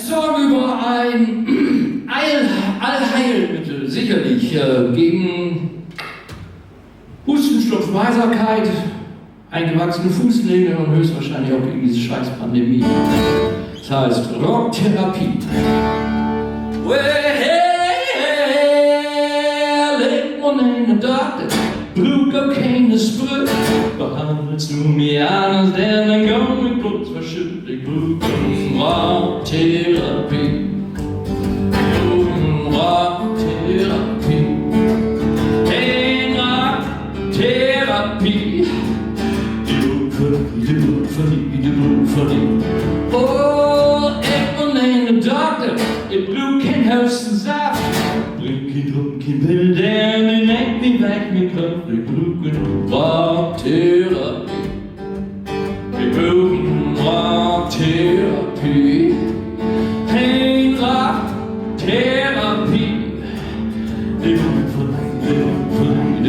sorge über ein Allheilmittel, sicherlich, gegen Hustenstupf, Heiserkeit, eingewachsene Fußnägel und höchstwahrscheinlich auch gegen diese scheiß Pandemie. Das heißt Rocktherapie. Well, leg one in the doctor, blue cocaine is sprüht. Behandelst du mich anders, denn dann komm ich bloß verschüttet, ich Blut und Rocktherapie. Rocktherapie. Hey, Rocktherapie. Die Blutverlieb. Oh, ich bin ein Doktor, ich Blut kein Hustensaft. Bring kein Bild, der lenkt mich weg mit Kraft, ich Blut und Rocktherapie. Wir brauchen Rocktherapie. Hey, Rocktherapie. Die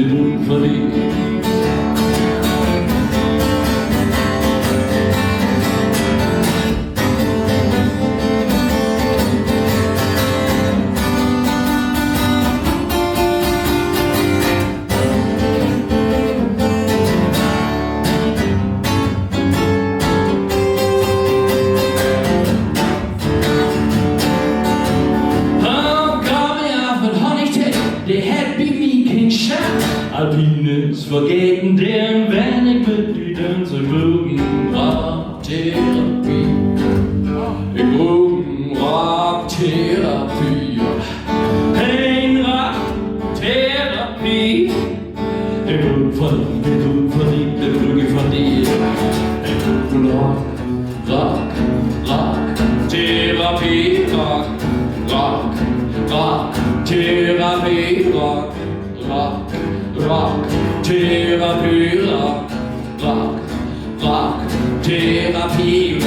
Blutverlieb. Alpines vergeben, deren wenig Mitgliedern zu Gruppen Rocktherapie. Gruppen Rocktherapie. Hey, Rocktherapie. Der Blut verliebt, der Brücke von dir. Rocktherapie. Rocktherapie. Rocktherapie, Rocktherapie,